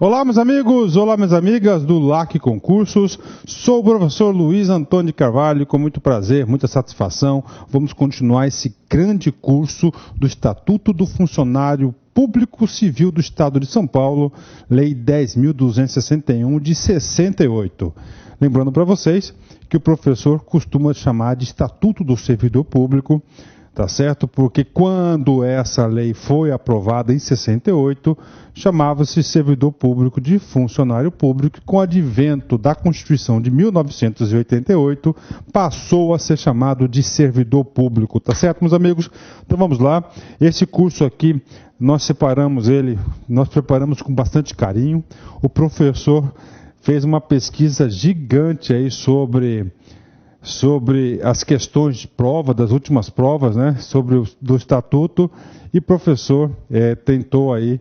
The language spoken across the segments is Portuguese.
Olá, meus amigos, olá, minhas amigas do LAC Concursos. Sou o professor Luiz Antônio de Carvalho, com muito prazer, muita satisfação. Vamos continuar esse grande curso do Estatuto do Funcionário Público Civil do Estado de São Paulo, Lei 10.261 de 68. Lembrando para vocês que o professor costuma chamar de Estatuto do Servidor Público, tá certo? Porque quando essa lei foi aprovada em 68, chamava-se servidor público de funcionário público. Com o advento da Constituição de 1988, passou a ser chamado de servidor público, tá certo, meus amigos? Então vamos lá. Esse curso aqui, nós preparamos com bastante carinho. O professor fez uma pesquisa gigante aí sobre as questões de prova, das últimas provas, né, do Estatuto, e o professor tentou aí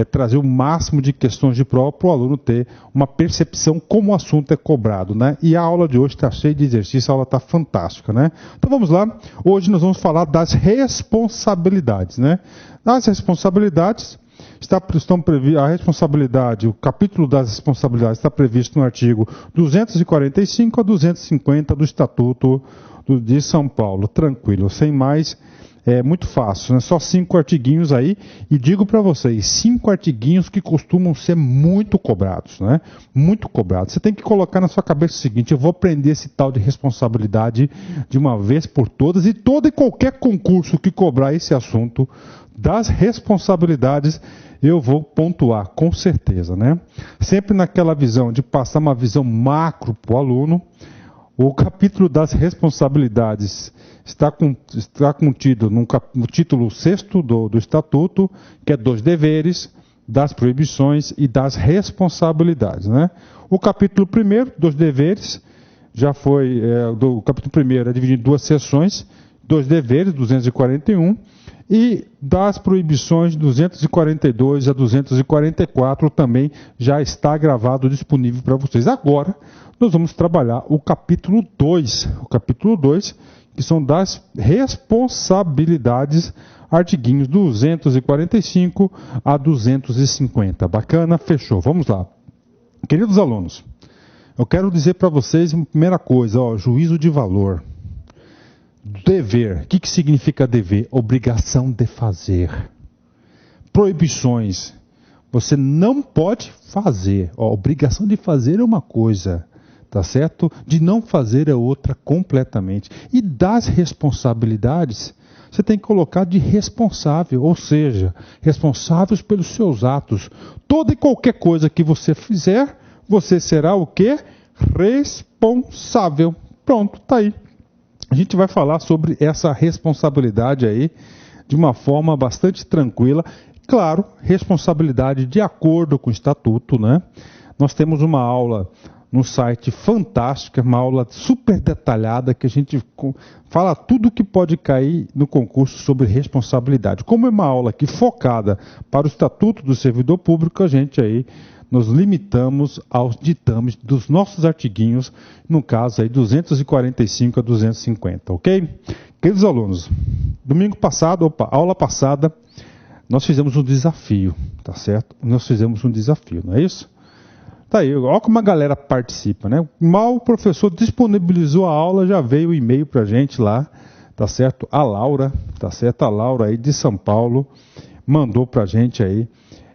trazer o máximo de questões de prova para o aluno ter uma percepção como o assunto é cobrado, né? E a aula de hoje está cheia de exercício, a aula está fantástica, né? Então vamos lá, hoje nós vamos falar das responsabilidades, né? As responsabilidades a responsabilidade, o capítulo das responsabilidades está previsto no artigo 245 a 250 do Estatuto de São Paulo. Tranquilo, sem mais, é muito fácil, né? Só 5 artiguinhos aí, e digo para vocês, 5 artiguinhos que costumam ser muito cobrados, né? Muito cobrados. Você tem que colocar na sua cabeça o seguinte: eu vou aprender esse tal de responsabilidade de uma vez por todas, e todo e qualquer concurso que cobrar esse assunto das responsabilidades, eu vou pontuar, com certeza, né? Sempre naquela visão de passar uma visão macro para o aluno. O capítulo das responsabilidades está contido no título 6º do Estatuto, que é dos deveres, das proibições e das responsabilidades, né? O capítulo 1º dos deveres já foi, o capítulo 1º é dividido em 2 seções, dos deveres, 241, e das proibições 242 a 244 também já está gravado, disponível para vocês. Agora, nós vamos trabalhar o capítulo 2. O capítulo 2, que são das responsabilidades, artiguinhos 245 a 250. Bacana? Fechou. Vamos lá. Queridos alunos, eu quero dizer para vocês uma primeira coisa, juízo de valor. Dever. O que significa dever? Obrigação de fazer. Proibições. Você não pode fazer. Obrigação de fazer é uma coisa, tá certo? De não fazer é outra completamente. E das responsabilidades, você tem que colocar de responsável, ou seja, responsáveis pelos seus atos. Toda e qualquer coisa que você fizer, você será o quê? Responsável. Pronto, tá aí. A gente vai falar sobre essa responsabilidade aí de uma forma bastante tranquila. Claro, responsabilidade de acordo com o Estatuto, né? Nós temos uma aula no site fantástica, uma aula super detalhada, que a gente fala tudo que pode cair no concurso sobre responsabilidade. Como é uma aula aqui focada para o Estatuto do Servidor Público, a gente aí nos limitamos aos ditames dos nossos artiguinhos, no caso aí 245 a 250, ok? Queridos alunos, aula passada, nós fizemos um desafio, tá certo? Nós fizemos um desafio, não é isso? Tá aí, olha como a galera participa, né? Mal o professor disponibilizou a aula, já veio o e-mail pra gente lá, tá certo? A Laura, tá certo? A Laura aí de São Paulo mandou pra gente aí,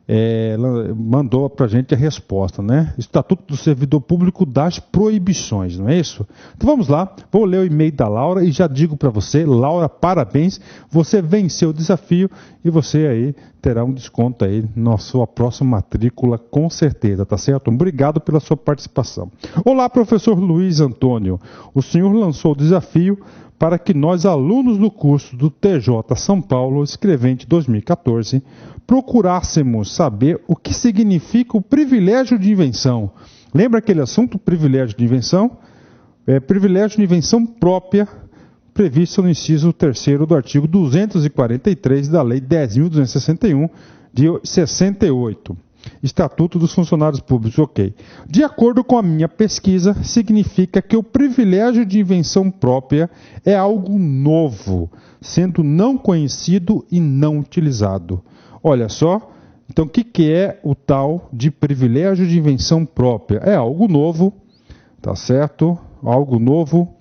ela mandou para a gente a resposta, né? Estatuto do Servidor Público das proibições, não é isso? Então vamos lá, vou ler o e-mail da Laura e já digo para você, Laura, parabéns, você venceu o desafio e você aí terá um desconto aí na sua próxima matrícula, com certeza, tá certo? Obrigado pela sua participação. Olá, professor Luiz Antônio, o senhor lançou o desafio para que nós, alunos do curso do TJ São Paulo, escrevente 2014, procurássemos saber o que significa o privilégio de invenção. Lembra aquele assunto, privilégio de invenção? Privilégio de invenção própria, previsto no inciso 3º do artigo 243 da Lei 10.261 de 68. Estatuto dos Funcionários Públicos, ok. De acordo com a minha pesquisa, significa que o privilégio de invenção própria é algo novo, sendo não conhecido e não utilizado. Olha só, Então, o que é o tal de privilégio de invenção própria? É algo novo, tá certo? Algo novo,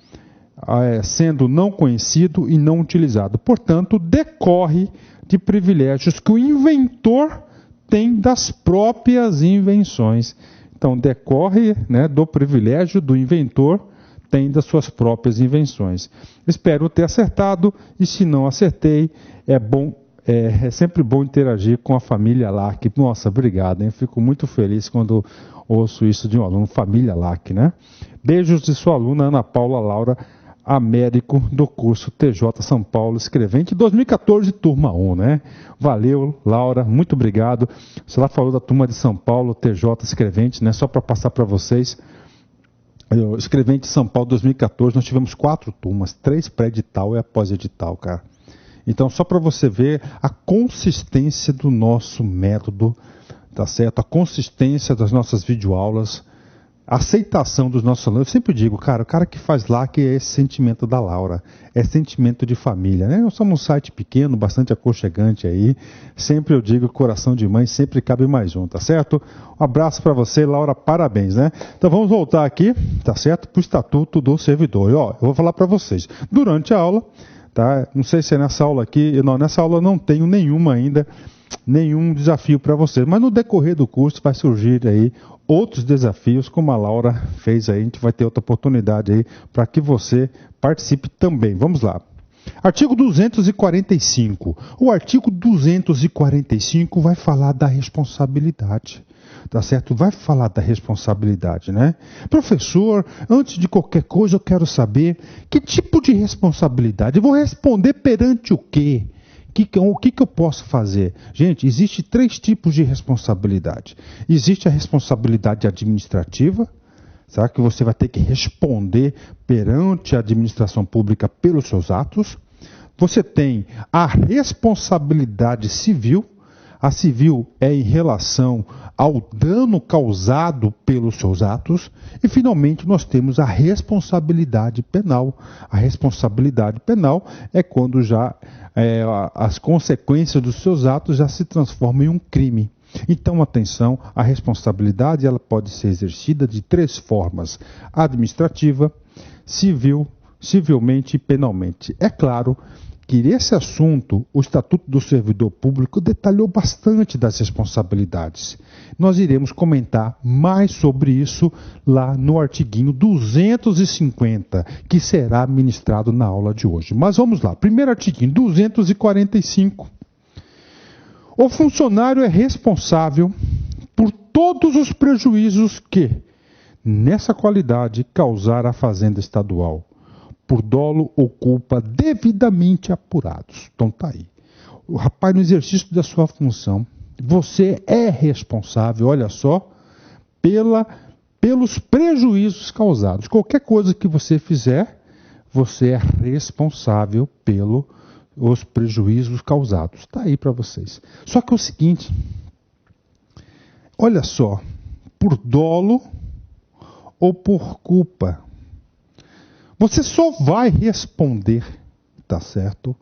sendo não conhecido e não utilizado. Portanto, decorre de privilégios que o inventor tem das próprias invenções. Então, decorre, né, do privilégio do inventor tem das suas próprias invenções. Espero ter acertado, e se não acertei, é sempre bom interagir com a família LAC. Nossa, obrigado, hein? Fico muito feliz quando ouço isso de um aluno, família LAC, né? Beijos de sua aluna Ana Paula Laura Américo, do curso TJ São Paulo, escrevente 2014, turma 1, né? Valeu, Laura, muito obrigado. Você lá falou da turma de São Paulo, TJ escrevente, né? Só para passar para vocês. Escrevente São Paulo 2014, nós tivemos 4 turmas, 3 pré-edital e após-edital, cara. Então, só para você ver a consistência do nosso método, tá certo? A consistência das nossas videoaulas, a aceitação dos nossos alunos. Eu sempre digo, cara, o cara que faz LAC é esse sentimento da Laura, é sentimento de família, né? Nós somos um site pequeno, bastante aconchegante aí. Sempre eu digo, coração de mãe sempre cabe mais um, tá certo? Um abraço para você, Laura, parabéns, né? Então vamos voltar aqui, tá certo? Para o Estatuto do Servidor. E, ó, eu vou falar para vocês, durante a aula, tá? Não sei se é nessa aula aqui, não, nessa aula eu não tenho nenhum desafio para vocês, mas no decorrer do curso vai surgir aí outros desafios, como a Laura fez aí, a gente vai ter outra oportunidade aí para que você participe também. Vamos lá. Artigo 245. O artigo 245 vai falar da responsabilidade. Tá certo? Vai falar da responsabilidade, né? Professor, antes de qualquer coisa eu quero saber que tipo de responsabilidade? Eu vou responder perante o quê? O que eu posso fazer? Gente, existe 3 tipos de responsabilidade. Existe a responsabilidade administrativa, sabe? Que você vai ter que responder perante a administração pública pelos seus atos. Você tem a responsabilidade civil. A civil é em relação ao dano causado pelos seus atos. E, finalmente, nós temos a responsabilidade penal. A responsabilidade penal é quando já as consequências dos seus atos já se transformam em um crime. Então, atenção, a responsabilidade ela pode ser exercida de 3 formas: administrativa, civilmente e penalmente. É claro que nesse assunto, o Estatuto do Servidor Público detalhou bastante das responsabilidades. Nós iremos comentar mais sobre isso lá no artiguinho 250, que será ministrado na aula de hoje. Mas vamos lá, primeiro artiguinho, 245. O funcionário é responsável por todos os prejuízos que, nessa qualidade, causar à Fazenda Estadual, por dolo ou culpa devidamente apurados. Então tá aí. O rapaz, no exercício da sua função, você é responsável, olha só, pelos prejuízos causados. Qualquer coisa que você fizer, você é responsável pelos prejuízos causados. Está aí para vocês. Só que é o seguinte, olha só, por dolo ou por culpa, você só vai responder, tá certo,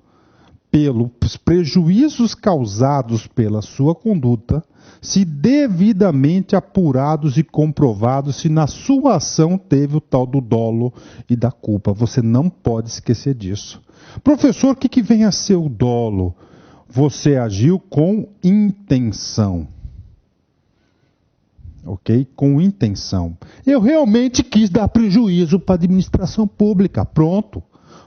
pelos prejuízos causados pela sua conduta, se devidamente apurados e comprovados, se na sua ação teve o tal do dolo e da culpa. Você não pode esquecer disso. Professor, o que vem a ser o dolo? Você agiu com intenção. Ok? Com intenção. Eu realmente quis dar prejuízo para a administração pública. Pronto.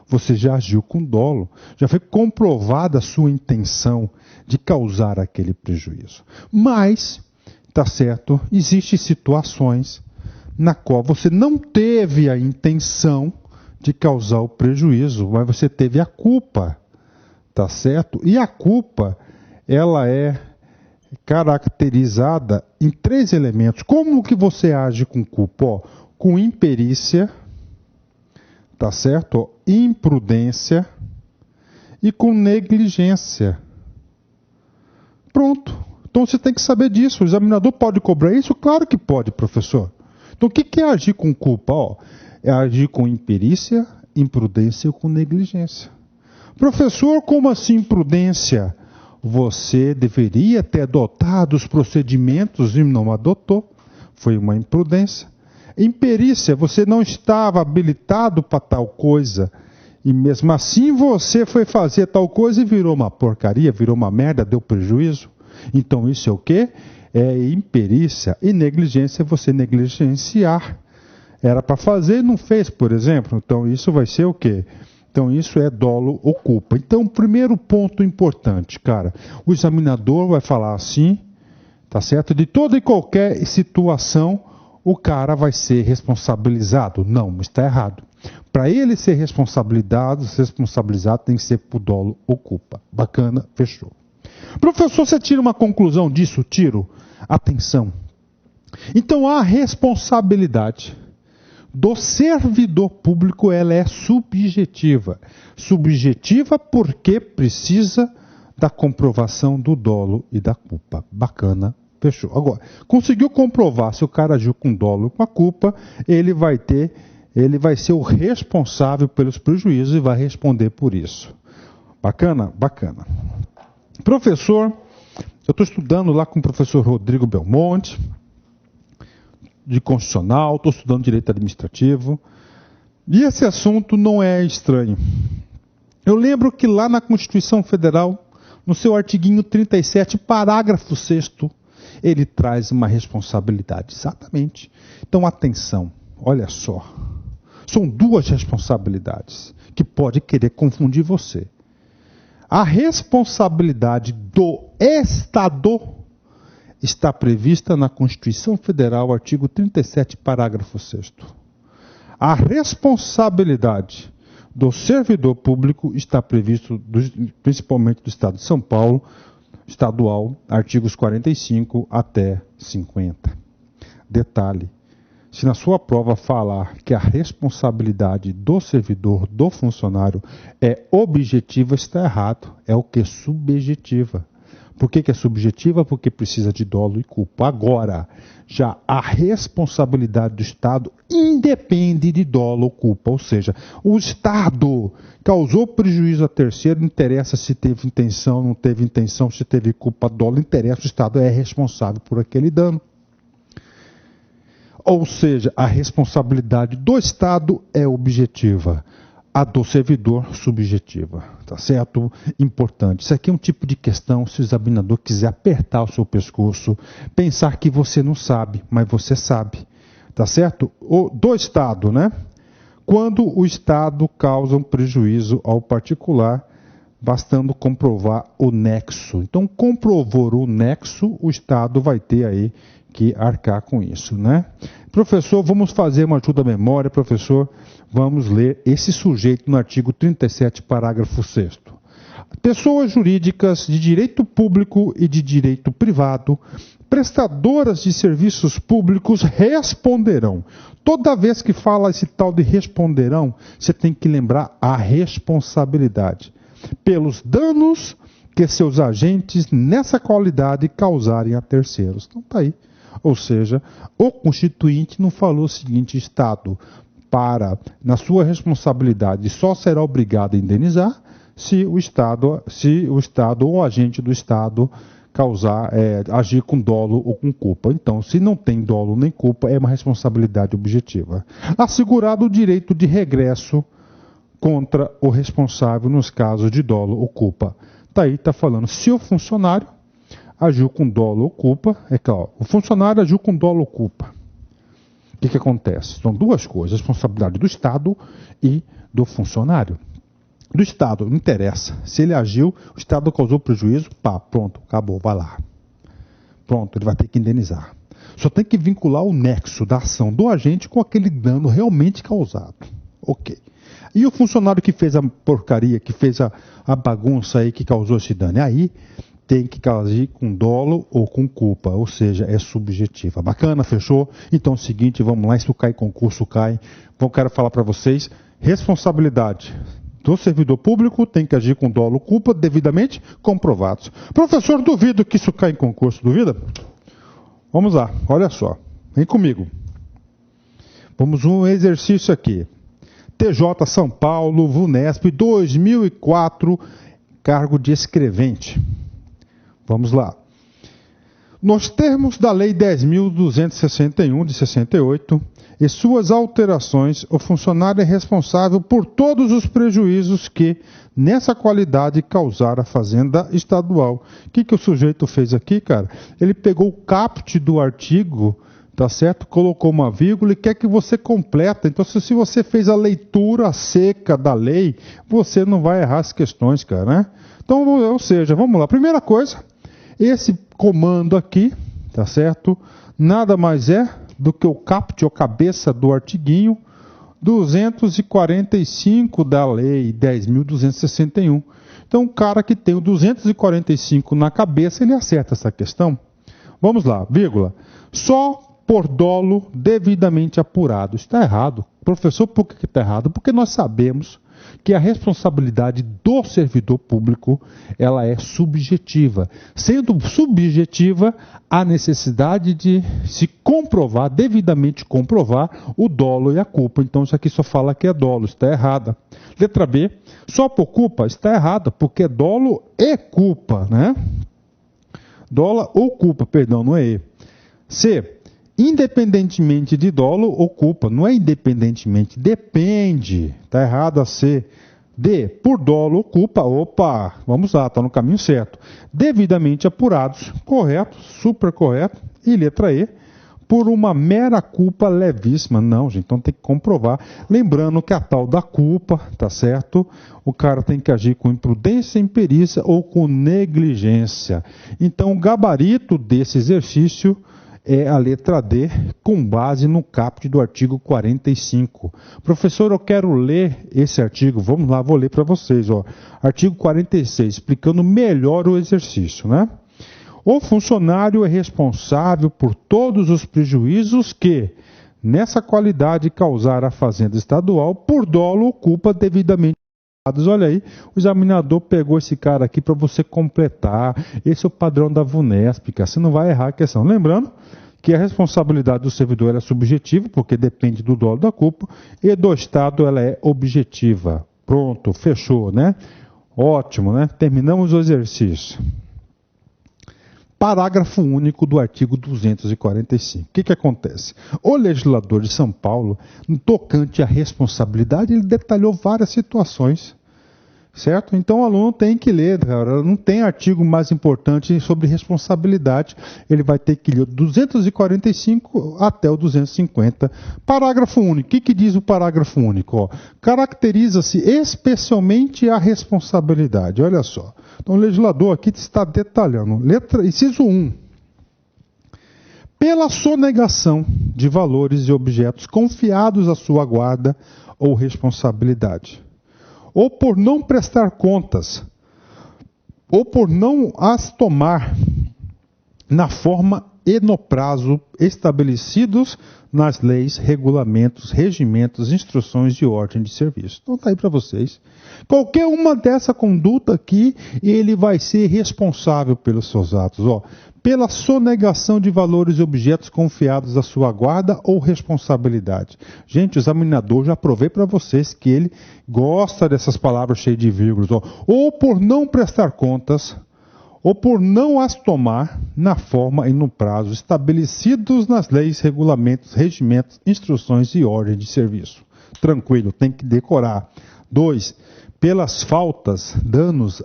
Você já agiu com dolo. Já foi comprovada a sua intenção de causar aquele prejuízo. Mas, tá certo, existem situações na qual você não teve a intenção de causar o prejuízo, mas você teve a culpa. Tá certo? E a culpa, ela é caracterizada em 3 elementos. Como que você age com culpa? Ó, com imperícia, tá certo? Ó, imprudência e com negligência. Pronto. Então você tem que saber disso. O examinador pode cobrar isso? Claro que pode, professor. Então o que é agir com culpa? Ó, é agir com imperícia, imprudência e com negligência. Professor, como assim imprudência? você deveria ter adotado os procedimentos e não adotou. Foi uma imprudência. Imperícia, você não estava habilitado para tal coisa. E mesmo assim você foi fazer tal coisa e virou uma porcaria, virou uma merda, deu prejuízo. Então isso é o quê? É imperícia. E negligência é você negligenciar. Era para fazer e não fez, por exemplo. Então isso vai ser o quê? Então isso é dolo ou culpa. Então o primeiro ponto importante, cara, o examinador vai falar assim, tá certo? De toda e qualquer situação, o cara vai ser responsabilizado. Não, está errado. Para ele ser responsabilizado tem que ser por dolo ou culpa. Bacana, fechou. Professor, você tira uma conclusão disso? Tiro. Atenção. Então a responsabilidade do servidor público, ela é subjetiva. Subjetiva porque precisa da comprovação do dolo e da culpa. Bacana, fechou. Agora, conseguiu comprovar se o cara agiu com dolo ou com a culpa, ele vai ser o responsável pelos prejuízos e vai responder por isso. Bacana? Bacana. Professor, eu estou estudando lá com o professor Rodrigo Belmonte, de Constitucional, estou estudando Direito Administrativo, e esse assunto não é estranho. Eu lembro que lá na Constituição Federal, no seu artiguinho 37, parágrafo 6º, ele traz uma responsabilidade, exatamente. Então, atenção, olha só, são duas responsabilidades que pode querer confundir você. A responsabilidade do Estado está prevista na Constituição Federal, artigo 37, parágrafo 6º. A responsabilidade do servidor público está previsto principalmente do Estado de São Paulo, estadual, artigos 45 até 50. Detalhe, se na sua prova falar que a responsabilidade do servidor, do funcionário, é objetiva, está errado. É o que? Subjetiva. Por que é subjetiva? Porque precisa de dolo e culpa. Agora, já a responsabilidade do Estado independe de dolo ou culpa. Ou seja, o Estado causou prejuízo a terceiro, não interessa se teve intenção, não teve intenção, se teve culpa, dolo, interessa, o Estado é responsável por aquele dano. Ou seja, a responsabilidade do Estado é objetiva, a do servidor subjetiva, tá certo? Importante. Isso aqui é um tipo de questão, se o examinador quiser apertar o seu pescoço, pensar que você não sabe, mas você sabe, tá certo? Do Estado, né? Quando o Estado causa um prejuízo ao particular, bastando comprovar o nexo. Então, comprovou o nexo, o Estado vai ter aí que arcar com isso, né? Professor, vamos fazer uma ajuda à memória, professor, vamos ler esse sujeito no artigo 37, parágrafo 6º. Pessoas jurídicas de direito público e de direito privado, prestadoras de serviços públicos, responderão. Toda vez que fala esse tal de responderão, você tem que lembrar a responsabilidade pelos danos que seus agentes nessa qualidade causarem a terceiros. Então tá aí. Ou seja, o Constituinte não falou o seguinte: Estado, na sua responsabilidade, só será obrigado a indenizar se o Estado ou o agente do Estado agir com dolo ou com culpa. Então, se não tem dolo nem culpa, é uma responsabilidade objetiva. Assegurado o direito de regresso contra o responsável nos casos de dolo ou culpa. Está aí, está falando, se o funcionário agiu com dolo ou culpa, o funcionário agiu com dolo ou culpa. O que acontece? São duas coisas, responsabilidade do Estado e do funcionário. Do Estado, não interessa. Se ele agiu, o Estado causou prejuízo, pronto, acabou, vai lá. Pronto, ele vai ter que indenizar. Só tem que vincular o nexo da ação do agente com aquele dano realmente causado. Ok. E o funcionário que fez a porcaria, que fez a bagunça aí, que causou esse dano? Aí tem que agir com dolo ou com culpa, ou seja, é subjetiva. Bacana, fechou? Então é o seguinte, vamos lá, isso cai, concurso cai. Quero falar para vocês, responsabilidade do servidor público tem que agir com dolo ou culpa devidamente comprovados. Professor, duvido que isso cai em concurso, duvida? Vamos lá, olha só, vem comigo. Vamos um exercício aqui. TJ São Paulo, VUNESP, 2004, cargo de escrevente. Vamos lá. Nos termos da Lei 10.261 de 68 e suas alterações, o funcionário é responsável por todos os prejuízos que, nessa qualidade, causar a Fazenda Estadual. O que o sujeito fez aqui, cara? Ele pegou o caput do artigo, tá certo? Colocou uma vírgula e quer que você completa. Então, se você fez a leitura seca da lei, você não vai errar as questões, cara, né? Então, ou seja, vamos lá. Primeira coisa, esse comando aqui, tá certo? Nada mais é do que o caput, ou cabeça do artiguinho 245 da lei 10.261. Então, o cara que tem o 245 na cabeça, ele acerta essa questão. Vamos lá, vírgula. Só por dolo devidamente apurado. Está errado. Professor, por que está errado? Porque nós sabemos que a responsabilidade do servidor público, ela é subjetiva. Sendo subjetiva, há necessidade de se comprovar, devidamente comprovar, o dolo e a culpa. Então, isso aqui só fala que é dolo, está errada. Letra B, só por culpa, está errada, porque dolo é culpa, né? Dolo ou culpa, perdão, não é E. C, independentemente de dolo ou culpa. Não é independentemente, depende. Está errado a C. D, por dolo ou culpa. Opa, vamos lá, está no caminho certo. Devidamente apurados, correto, super correto. E letra E, por uma mera culpa levíssima. Não, gente, então tem que comprovar. Lembrando que a tal da culpa, tá certo? O cara tem que agir com imprudência, imperícia ou com negligência. Então, o gabarito desse exercício é a letra D, com base no caput do artigo 45. Professor, eu quero ler esse artigo. Vamos lá, vou ler para vocês. Ó. Artigo 46, explicando melhor o exercício, né? O funcionário é responsável por todos os prejuízos que, nessa qualidade, causar a Fazenda Estadual por dolo ou culpa devidamente. Olha aí, o examinador pegou esse cara aqui para você completar. Esse é o padrão da VUNESP, cara. Você não vai errar a questão. Lembrando que a responsabilidade do servidor é subjetiva, porque depende do dolo da culpa, e do Estado ela é objetiva. Pronto, fechou, né? Ótimo, né? Terminamos o exercício. Parágrafo único do artigo 245. O que acontece? O legislador de São Paulo, no tocante à responsabilidade, ele detalhou várias situações, certo? Então o aluno tem que ler, cara. Não tem artigo mais importante sobre responsabilidade. Ele vai ter que ler o 245 até o 250. Parágrafo único. O que diz o parágrafo único? Caracteriza-se especialmente a responsabilidade. Olha só. Então o legislador aqui está detalhando. Inciso 1. Pela sonegação de valores e objetos confiados à sua guarda ou responsabilidade, ou por não prestar contas, ou por não as tomar na forma e no prazo estabelecidos nas leis, regulamentos, regimentos, instruções de ordem de serviço. Então está aí para vocês. Qualquer uma dessa conduta aqui, ele vai ser responsável pelos seus atos. Ó, pela sonegação de valores e objetos confiados à sua guarda ou responsabilidade. Gente, o examinador, já provei para vocês que ele gosta dessas palavras cheias de vírgulas. Ó, ou por não prestar contas, ou por não as tomar na forma e no prazo estabelecidos nas leis, regulamentos, regimentos, instruções e ordem de serviço. Tranquilo, tem que decorar. 2. Pelas faltas, danos,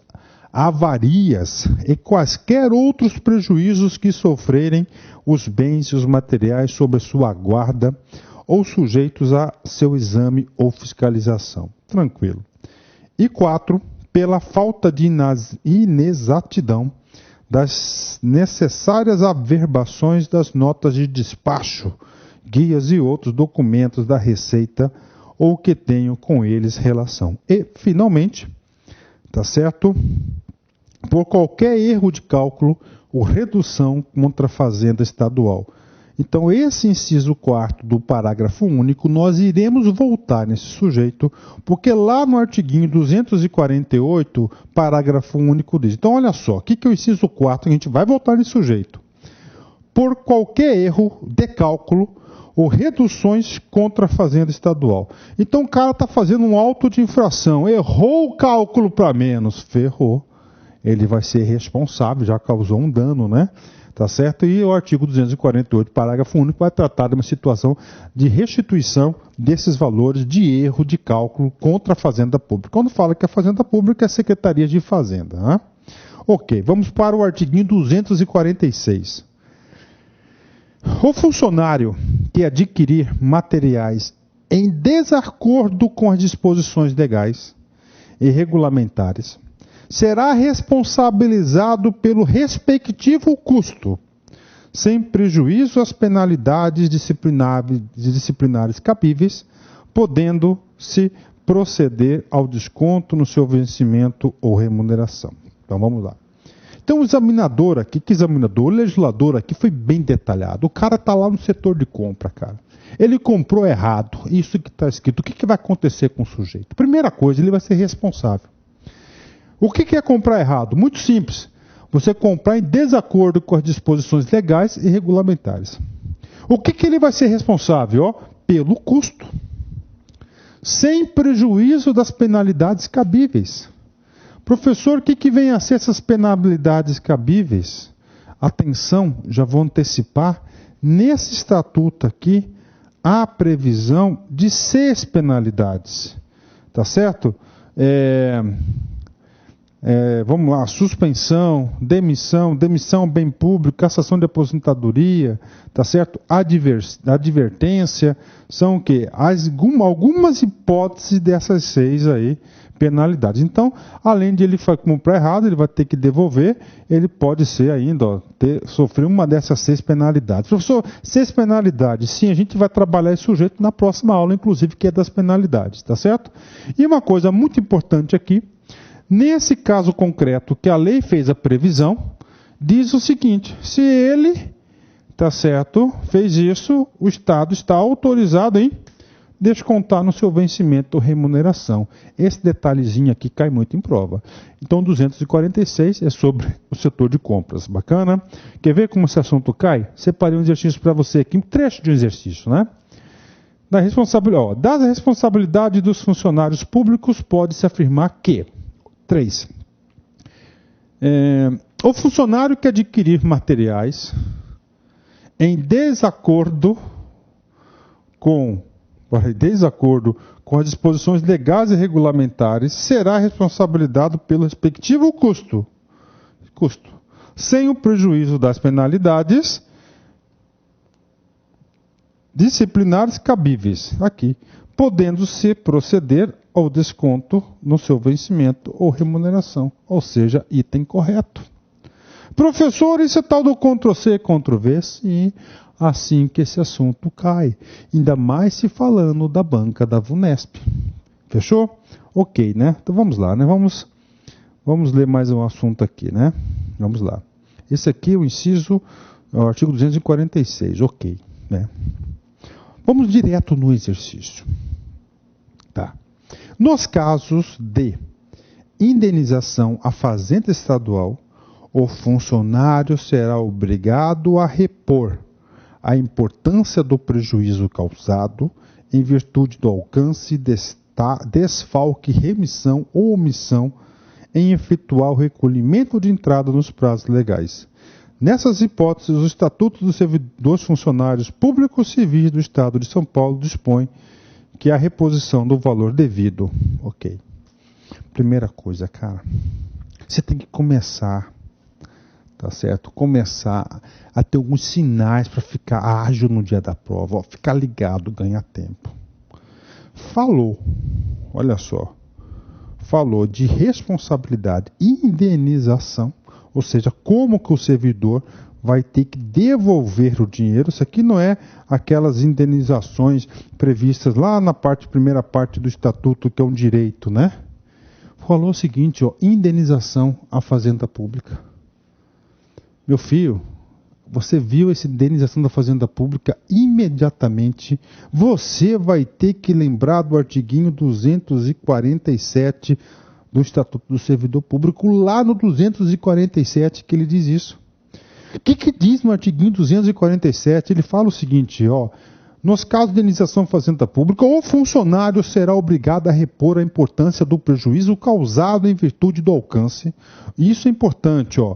avarias e quaisquer outros prejuízos que sofrerem os bens e os materiais sob a sua guarda ou sujeitos a seu exame ou fiscalização. Tranquilo. E 4. Pela falta de inexatidão das necessárias averbações das notas de despacho, guias e outros documentos da Receita ou que tenham com eles relação. E, finalmente, tá certo? Por qualquer erro de cálculo ou redução contra a Fazenda Estadual. Então, esse inciso 4º do parágrafo único, nós iremos voltar nesse sujeito, porque lá no artiguinho 248, parágrafo único diz. Então, olha só, o que é o inciso 4º? A gente vai voltar nesse sujeito. Por qualquer erro de cálculo ou reduções contra a Fazenda Estadual. Então, o cara está fazendo um auto de infração, errou o cálculo para menos, ferrou. ele vai ser responsável, já causou um dano, né? Tá certo? E o artigo 248, parágrafo único, vai tratar de uma situação de restituição desses valores de erro de cálculo contra a Fazenda Pública. Quando fala que a Fazenda Pública é a Secretaria de Fazenda, né? Ok, vamos para o artigo 246. O funcionário que adquirir materiais em desacordo com as disposições legais e regulamentares será responsabilizado pelo respectivo custo, sem prejuízo às penalidades disciplinares cabíveis, podendo-se proceder ao desconto no seu vencimento ou remuneração. Então vamos lá. Então o examinador aqui, o legislador aqui foi bem detalhado. O cara está lá no setor de compra, cara. Ele comprou errado, isso que está escrito. O que vai acontecer com o sujeito? Primeira coisa, ele vai ser responsável. O que é comprar errado? Muito simples. Você comprar em desacordo com as disposições legais e regulamentares. O que ele vai ser responsável? Pelo custo. Sem prejuízo das penalidades cabíveis. Professor, o que vem a ser essas penalidades cabíveis? Atenção, já vou antecipar. Nesse estatuto aqui, há previsão de 6 penalidades. Tá certo? Vamos lá, suspensão, demissão bem público, cassação de aposentadoria, tá certo? Advertência, são o quê? Algumas hipóteses dessas 6 aí, penalidades. Então, além de ele comprar errado, ele vai ter que devolver, ele pode ser ainda, sofrer uma dessas 6 penalidades. Professor, 6 penalidades, sim, a gente vai trabalhar esse sujeito na próxima aula, inclusive, que é das penalidades, tá certo? E uma coisa muito importante aqui, nesse caso concreto que a lei fez a previsão, diz o seguinte: se ele, tá certo, fez isso, o Estado está autorizado em descontar no seu vencimento ou remuneração. Esse detalhezinho aqui cai muito em prova. Então, 246 é sobre o setor de compras. Bacana? Quer ver como esse assunto cai? Separei um exercício para você aqui, um trecho de um exercício, né? Da responsabilidade dos funcionários públicos, pode-se afirmar que 3. O funcionário que adquirir materiais em desacordo com as disposições legais e regulamentares será responsabilizado pelo respectivo custo, sem o prejuízo das penalidades disciplinares cabíveis, aqui, podendo-se proceder ao desconto no seu vencimento ou remuneração, ou seja, item correto. Professor, isso é tal do Ctrl+C, Ctrl+V? Sim, assim que esse assunto cai. Ainda mais se falando da banca da VUNESP. Fechou? Ok, né? Então vamos lá, né? Vamos ler mais um assunto aqui, né? Vamos lá. Esse aqui é o inciso, o artigo 246, ok, né? Vamos direto no exercício. Tá. Nos casos de indenização à Fazenda Estadual, o funcionário será obrigado a repor a importância do prejuízo causado em virtude do alcance, desfalque, remissão ou omissão em efetuar o recolhimento de entrada nos prazos legais. Nessas hipóteses, o Estatuto dos Servidores Funcionários Públicos Civis do Estado de São Paulo dispõe que a reposição do valor devido. Ok. Primeira coisa, cara, você tem que começar, tá certo? Começar a ter alguns sinais para ficar ágil no dia da prova, ó, ficar ligado, ganhar tempo. Falou, olha só, falou de responsabilidade e indenização, ou seja, como que o servidor vai ter que devolver o dinheiro. Isso aqui não é aquelas indenizações previstas lá na primeira parte do Estatuto, que é um direito, né? Falou o seguinte, ó, indenização à Fazenda Pública. Meu filho, você viu essa indenização da Fazenda Pública, imediatamente você vai ter que lembrar do artiguinho 247 do Estatuto do Servidor Público, lá no 247 que ele diz isso. O que diz no artiguinho 247? Ele fala o seguinte, ó, Nos casos de indenização fazenda pública, o funcionário será obrigado a repor a importância do prejuízo causado em virtude do alcance. Isso é importante, ó.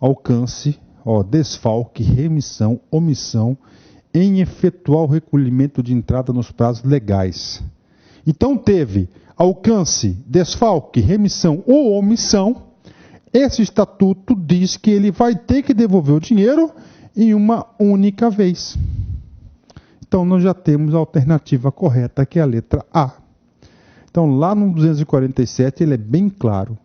Alcance, ó, desfalque, remissão, omissão, em efetuar o recolhimento de entrada nos prazos legais. Então teve alcance, desfalque, remissão ou omissão. Esse estatuto diz que ele vai ter que devolver o dinheiro em uma única vez. Então nós já temos a alternativa correta, que é a letra A. Então lá no 247 ele é bem claro.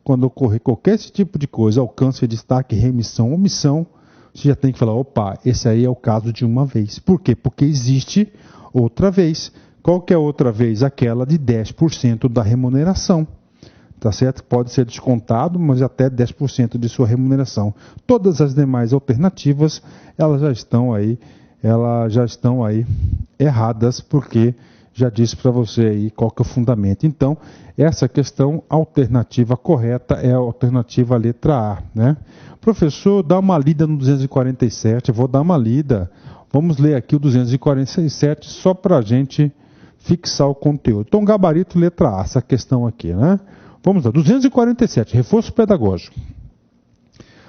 Quando ocorrer qualquer esse tipo de coisa, alcance, destaque, remissão, omissão, você já tem que falar, opa, esse aí é o caso de uma vez. Por quê? Porque existe outra vez. Qual que é a outra vez? Aquela de 10% da remuneração. Tá certo? Pode ser descontado, mas até 10% de sua remuneração. Todas as demais alternativas, elas já estão aí erradas, porque já disse para você aí qual que é o fundamento. Então, essa questão, a alternativa correta é a alternativa letra A, né? Professor, dá uma lida no 247, vou dar uma lida. Vamos ler aqui o 247 só para a gente fixar o conteúdo. Então, gabarito letra A, essa questão aqui, né? Vamos lá, 247, reforço pedagógico.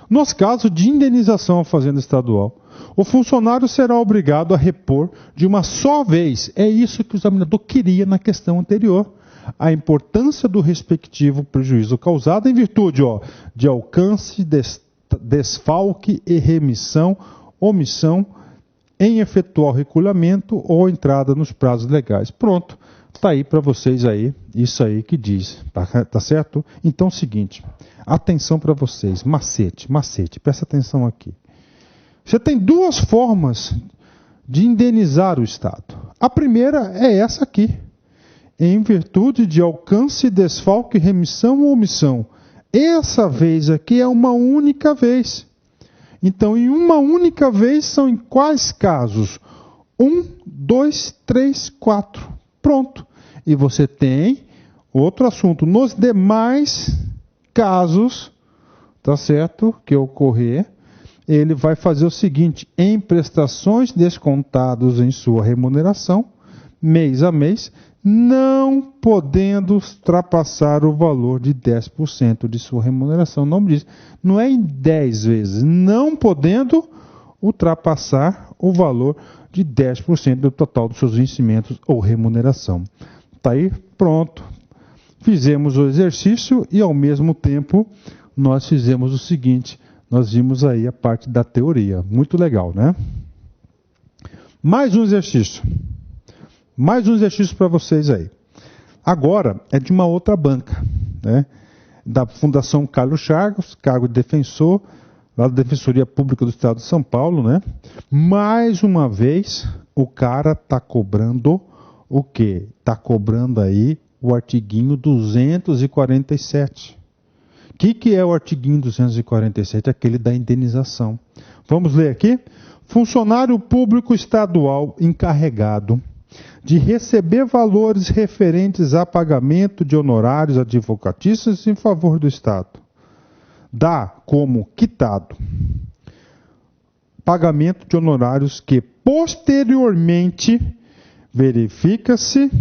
Nos casos de indenização à fazenda estadual, o funcionário será obrigado a repor de uma só vez. É isso que o examinador queria na questão anterior. A importância do respectivo prejuízo causado em virtude, ó, de alcance, desfalque e remissão, omissão, em efetuar o recolhimento ou entrada nos prazos legais. Pronto, está aí para vocês aí, isso aí que diz, tá certo? Então é o seguinte, atenção para vocês, macete, presta atenção aqui. Você tem duas formas de indenizar o Estado. A primeira é essa aqui, em virtude de alcance, desfalque, remissão ou omissão. Essa vez aqui é uma única vez. Então, em uma única vez, são em quais casos? 1, 2, 3, 4. Pronto. E você tem outro assunto. Nos demais casos, tá certo? Que ocorrer, ele vai fazer o seguinte: em prestações descontadas em sua remuneração, mês a mês, não podendo ultrapassar o valor de 10% de sua remuneração. O nome diz, não é em 10 vezes, não podendo ultrapassar o valor de 10% do total dos seus vencimentos ou remuneração. Está aí, pronto. Fizemos o exercício e, ao mesmo tempo, nós fizemos o seguinte, nós vimos aí a parte da teoria. Muito legal, né? Mais um exercício. Mais um exercício para vocês aí. Agora é de uma outra banca, né? Da Fundação Carlos Chagas, cargo de defensor, lá da Defensoria Pública do Estado de São Paulo, né? Mais uma vez, o cara está cobrando o quê? Está cobrando aí o artiguinho 247. O que é o artiguinho 247? Aquele da indenização. Vamos ler aqui? Funcionário público estadual encarregado de receber valores referentes a pagamento de honorários advocatícios em favor do Estado. Dá como quitado pagamento de honorários que posteriormente verifica-se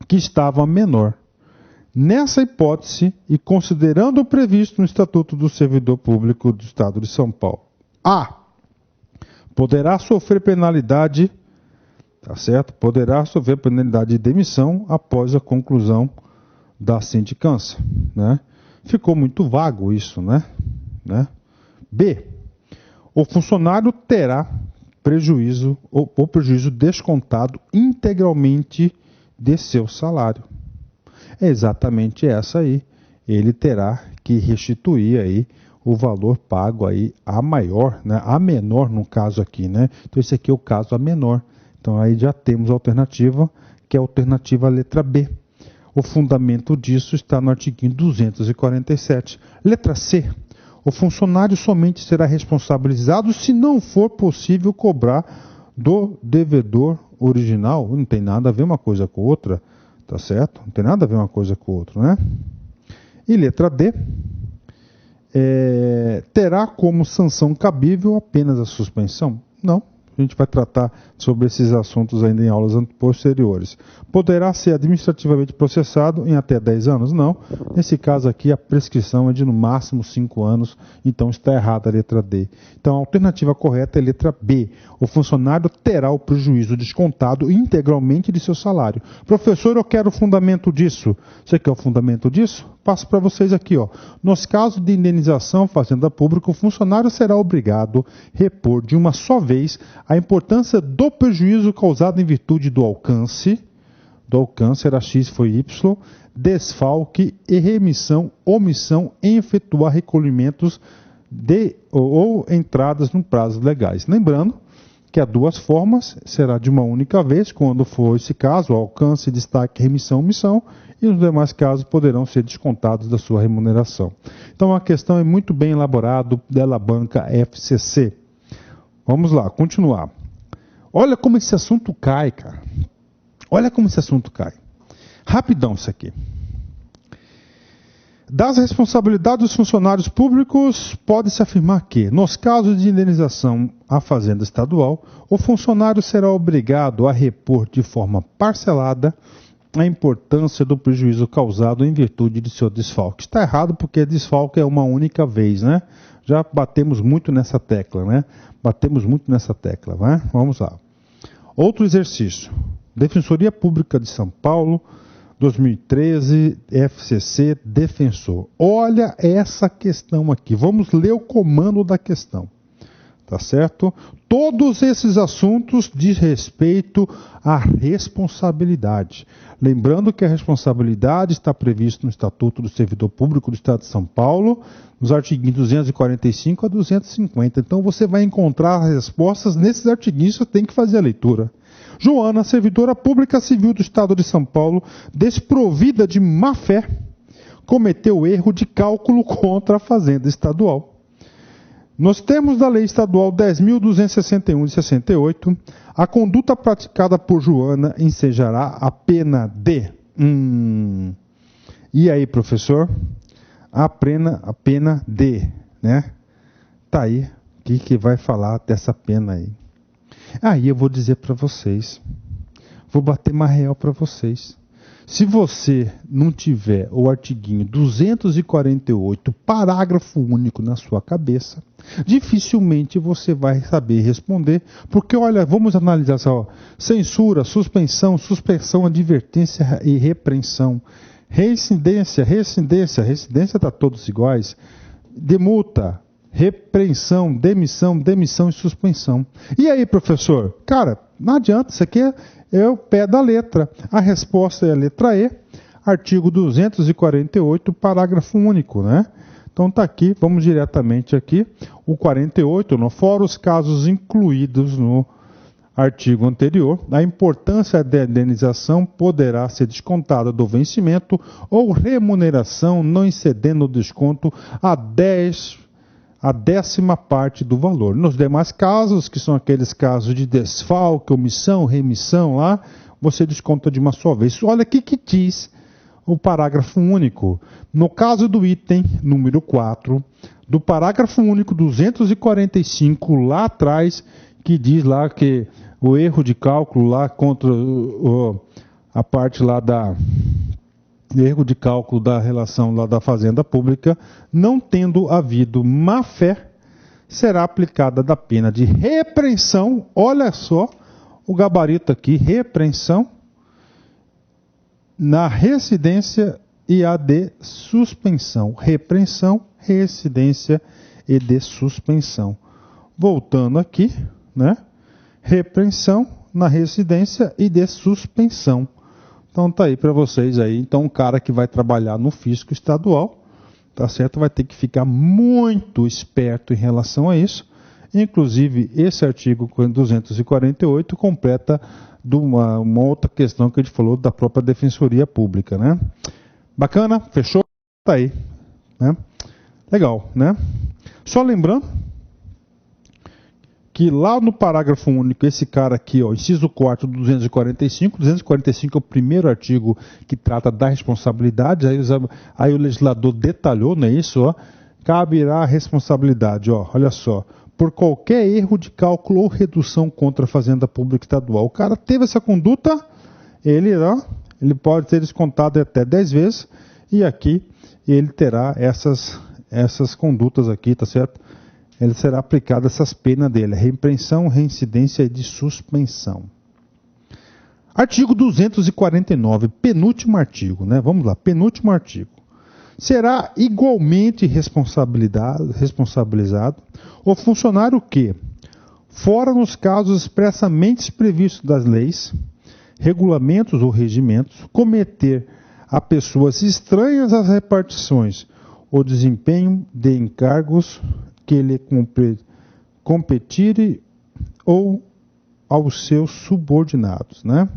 que estava menor. Nessa hipótese, e considerando o previsto no Estatuto do Servidor Público do Estado de São Paulo, A. Poderá sofrer penalidade, tá certo? Poderá sofrer penalidade de demissão após a conclusão da sindicância, né? Ficou muito vago isso, né? B. O funcionário terá prejuízo ou prejuízo descontado integralmente de seu salário. É exatamente essa aí. Ele terá que restituir aí o valor pago aí a maior, né? A menor no caso aqui, né? Então esse aqui é o caso a menor. Então aí já temos a alternativa, que é a alternativa letra B. O fundamento disso está no artigo 247. Letra C. O funcionário somente será responsabilizado se não for possível cobrar do devedor original. Não tem nada a ver uma coisa com outra, tá certo? Não tem nada a ver uma coisa com outra, né? E letra D. Terá como sanção cabível apenas a suspensão? Não. A gente vai tratar sobre esses assuntos ainda em aulas posteriores. Poderá ser administrativamente processado em até 10 anos? Não. Nesse caso aqui, a prescrição é de no máximo 5 anos, então está errada a letra D. Então a alternativa correta é a letra B. O funcionário terá o prejuízo descontado integralmente de seu salário. Professor, eu quero o fundamento disso. Você quer o fundamento disso? Passo para vocês aqui, ó. Nos casos de indenização fazenda pública, o funcionário será obrigado a repor de uma só vez a importância do prejuízo causado em virtude do alcance era X, foi Y, desfalque e remissão, omissão em efetuar recolhimentos ou entradas no prazo legais. Lembrando que há duas formas, será de uma única vez, quando for esse caso, alcance, destaque, remissão, omissão, e os demais casos poderão ser descontados da sua remuneração. Então a questão é muito bem elaborada dela banca FCC. Vamos lá, continuar. Olha como esse assunto cai, cara. Olha como esse assunto cai. Rapidão isso aqui. Das responsabilidades dos funcionários públicos, pode-se afirmar que, nos casos de indenização à Fazenda Estadual, o funcionário será obrigado a repor de forma parcelada a importância do prejuízo causado em virtude de seu desfalque. Está errado porque desfalque é uma única vez, né? Já batemos muito nessa tecla, né? Né? Vamos lá. Outro exercício. Defensoria Pública de São Paulo, 2013, FCC, defensor. Olha essa questão aqui. Vamos ler o comando da questão. Tá certo? Todos esses assuntos diz respeito à responsabilidade. Lembrando que a responsabilidade está prevista no Estatuto do Servidor Público do Estado de São Paulo, nos artiguinhos 245 a 250. Então você vai encontrar as respostas nesses artiguinhos, você tem que fazer a leitura. Joana, servidora pública civil do Estado de São Paulo, desprovida de má-fé, cometeu erro de cálculo contra a Fazenda Estadual. Nos termos da Lei Estadual 10.261 de 68, a conduta praticada por Joana ensejará a pena de... E aí, professor? A pena de, né? Tá aí, o que vai falar dessa pena aí? Aí eu vou dizer para vocês, vou bater mais real para vocês. Se você não tiver o artiguinho 248, parágrafo único na sua cabeça, dificilmente você vai saber responder, porque olha, vamos analisar só, censura, suspensão, advertência e repreensão, residência está todos iguais, demulta, repreensão, demissão e suspensão. E aí, professor? Cara, não adianta, isso aqui é o pé da letra. A resposta é a letra E, artigo 248, parágrafo único, né? Então tá aqui, vamos diretamente aqui, o 48, no fora os casos incluídos no artigo anterior, a importância da indenização poderá ser descontada do vencimento ou remuneração não excedendo o desconto a 10ª parte do valor. Nos demais casos, que são aqueles casos de desfalque, omissão, remissão lá, você desconta de uma só vez. Olha aqui que diz o parágrafo único. No caso do item número 4, do parágrafo único 245, lá atrás, que diz lá que o erro de cálculo lá contra a parte lá da... erro de cálculo da relação lá da Fazenda Pública, não tendo havido má-fé, será aplicada da pena de repreensão, olha só o gabarito aqui, repreensão, na residência e a de suspensão. Repreensão, residência e de suspensão. Voltando aqui, né? Repreensão na residência e de suspensão. Então tá aí para vocês aí. Então um cara que vai trabalhar no fisco estadual, tá certo, vai ter que ficar muito esperto em relação a isso. Inclusive esse artigo 248 completa de uma outra questão que a gente falou da própria Defensoria Pública, né? Bacana? Fechou? Tá aí, né? Legal, né? Só lembrando que lá no parágrafo único, esse cara aqui, ó, inciso 4 do 245 é o primeiro artigo que trata da responsabilidade, aí o legislador detalhou, não é isso? Ó, caberá a responsabilidade, ó, olha só, por qualquer erro de cálculo ou redução contra a Fazenda Pública Estadual. O cara teve essa conduta, ele pode ser descontado até 10 vezes, e aqui ele terá essas condutas aqui, tá certo? Ele será aplicado essas penas dele, repreensão, reincidência e de suspensão. Artigo 249, penúltimo artigo, né? Vamos lá, penúltimo artigo. Será igualmente responsabilizado o funcionário que, fora nos casos expressamente previstos das leis, regulamentos ou regimentos, cometer a pessoas estranhas às repartições ou desempenho de encargos que lhe competirem ou aos seus subordinados, né?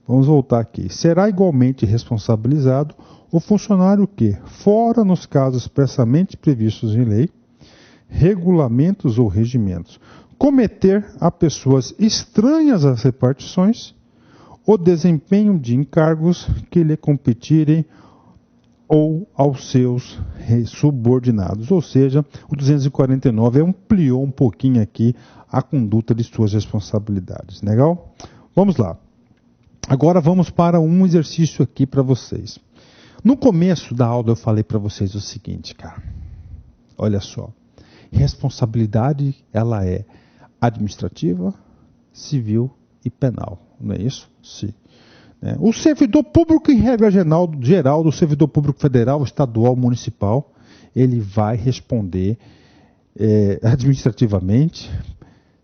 Vamos voltar aqui. Será igualmente responsabilizado o funcionário que, fora nos casos expressamente previstos em lei, regulamentos ou regimentos, cometer a pessoas estranhas às repartições o desempenho de encargos que lhe competirem ou aos seus subordinados. Ou seja, o 249 ampliou um pouquinho aqui a conduta de suas responsabilidades. Legal? Vamos lá. Agora vamos para um exercício aqui para vocês. No começo da aula eu falei para vocês o seguinte, cara. Olha só. Responsabilidade, ela é administrativa, civil e penal. Não é isso? Sim. O servidor público, em regra geral, do servidor público federal, estadual, municipal, ele vai responder administrativamente,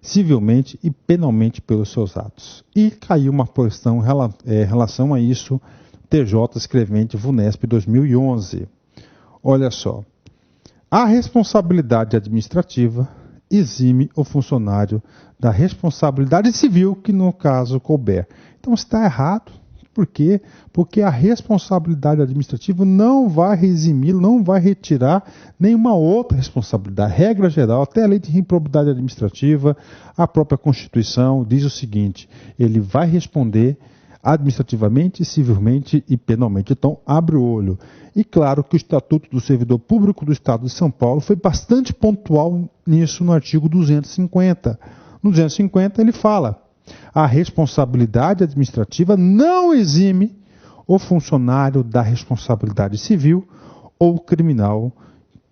civilmente e penalmente pelos seus atos. E caiu uma questão em relação a isso, TJ escrevente VUNESP 2011. Olha só. A responsabilidade administrativa exime o funcionário da responsabilidade civil que, no caso, couber. Então, está errado. Por quê? Porque a responsabilidade administrativa não vai eximir, não vai retirar nenhuma outra responsabilidade. Regra geral, até a lei de improbidade administrativa, a própria Constituição diz o seguinte: ele vai responder administrativamente, civilmente e penalmente. Então, abre o olho. E claro que o Estatuto do Servidor Público do Estado de São Paulo foi bastante pontual nisso no artigo 250. No 250 ele fala: a responsabilidade administrativa não exime o funcionário da responsabilidade civil ou criminal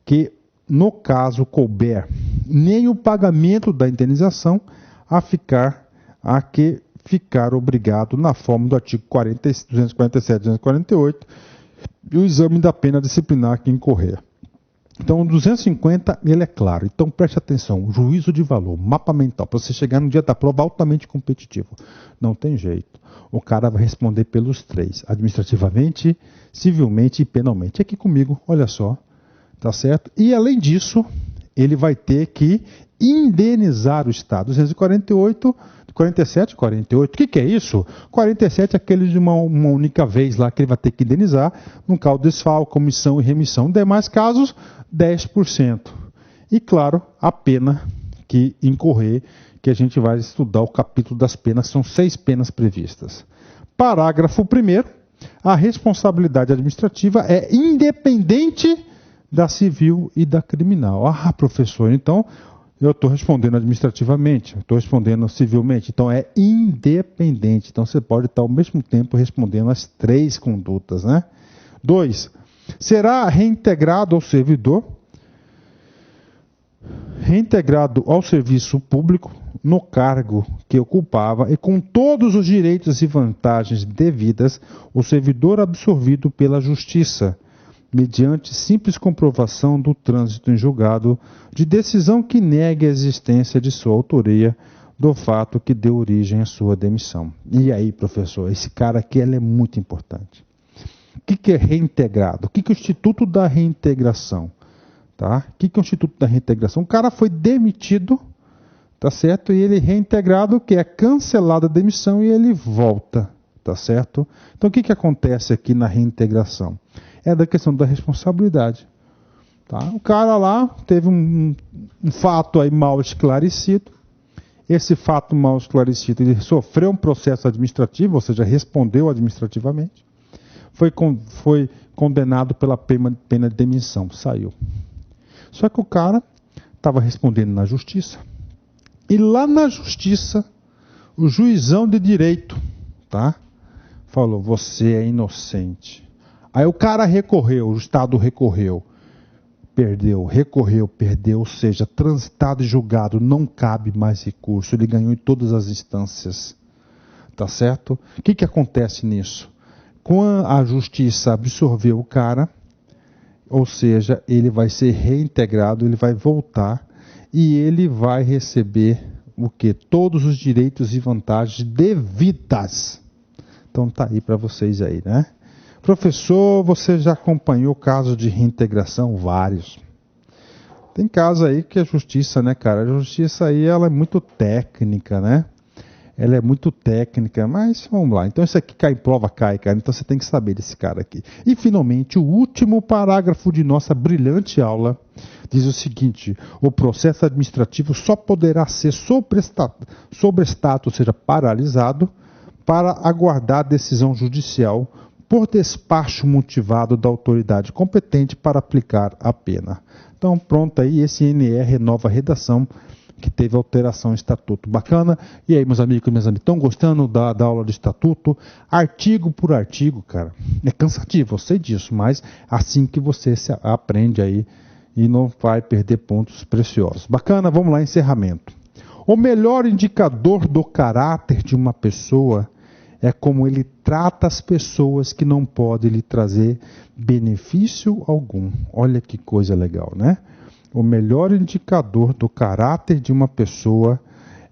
que, no caso, couber, nem o pagamento da indenização a que ficar obrigado na forma do artigo 247 e 248 e o exame da pena disciplinar que incorrer. Então, o 250, ele é claro. Então, preste atenção. Juízo de valor, mapa mental, para você chegar no dia da prova altamente competitivo. Não tem jeito. O cara vai responder pelos três: administrativamente, civilmente e penalmente. Aqui comigo, olha só. Tá certo? E, além disso, ele vai ter que indenizar o Estado. 248, 47, 48. O que é isso? 47 é aquele de uma única vez lá que ele vai ter que indenizar. No caso de desfalque, comissão e remissão. Demais casos, 10%. E, claro, a pena que incorrer, que a gente vai estudar o capítulo das penas, são 6 penas previstas. Parágrafo 1º, a responsabilidade administrativa é independente da civil e da criminal. Ah, professor, então eu estou respondendo administrativamente, eu estou respondendo civilmente, então é independente. Então você pode estar ao mesmo tempo respondendo as 3 condutas, né? 2. Será reintegrado ao serviço público no cargo que ocupava e com todos os direitos e vantagens devidas, o servidor absorvido pela Justiça, mediante simples comprovação do trânsito em julgado de decisão que negue a existência de sua autoria do fato que deu origem à sua demissão. E aí, professor, esse cara aqui ele é muito importante. O que é reintegrado? O que é o Instituto da Reintegração? Tá? O que é o Instituto da Reintegração? O cara foi demitido, tá certo? E ele é reintegrado, que é cancelada a demissão e ele volta, tá certo? Então o que acontece aqui na reintegração? É da questão da responsabilidade. Tá? O cara lá teve um fato aí mal esclarecido. Esse fato mal esclarecido, ele sofreu um processo administrativo, ou seja, respondeu administrativamente. Foi condenado pela pena de demissão, saiu. Só que o cara estava respondendo na justiça. E lá na justiça, o juizão de direito, tá? Falou, você é inocente. Aí o cara recorreu, o Estado recorreu. Recorreu, perdeu, ou seja, transitado e julgado, não cabe mais recurso. Ele ganhou em todas as instâncias. Tá certo? O que acontece nisso? Quando a justiça absorveu o cara, ou seja, ele vai ser reintegrado, ele vai voltar e ele vai receber o quê? Todos os direitos e vantagens devidas. Então tá aí para vocês aí, né? Professor, você já acompanhou casos de reintegração? Vários. Tem casos aí que a justiça, né, cara? A justiça aí, ela é muito técnica, né? Ela é muito técnica, mas vamos lá. Então isso aqui cai em prova, cai, cara. Então você tem que saber desse cara aqui. E finalmente, o último parágrafo de nossa brilhante aula diz o seguinte: o processo administrativo só poderá ser sobrestado, ou seja, paralisado, para aguardar decisão judicial por despacho motivado da autoridade competente para aplicar a pena. Então, pronto aí, esse NR nova redação que teve alteração no estatuto. Bacana? E aí, meus amigos e minhas amigas, estão gostando da aula de estatuto? Artigo por artigo, cara. É cansativo, eu sei disso, mas assim que você se aprende aí e não vai perder pontos preciosos. Bacana? Vamos lá, encerramento. O melhor indicador do caráter de uma pessoa é como ele trata as pessoas que não podem lhe trazer benefício algum. Olha que coisa legal, né? O melhor indicador do caráter de uma pessoa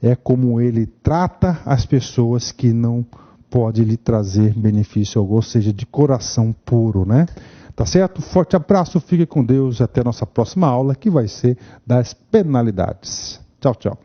é como ele trata as pessoas que não podem lhe trazer benefício algum, ou seja, de coração puro, né? Tá certo? Forte abraço, fique com Deus e até a nossa próxima aula, que vai ser das penalidades. Tchau, tchau.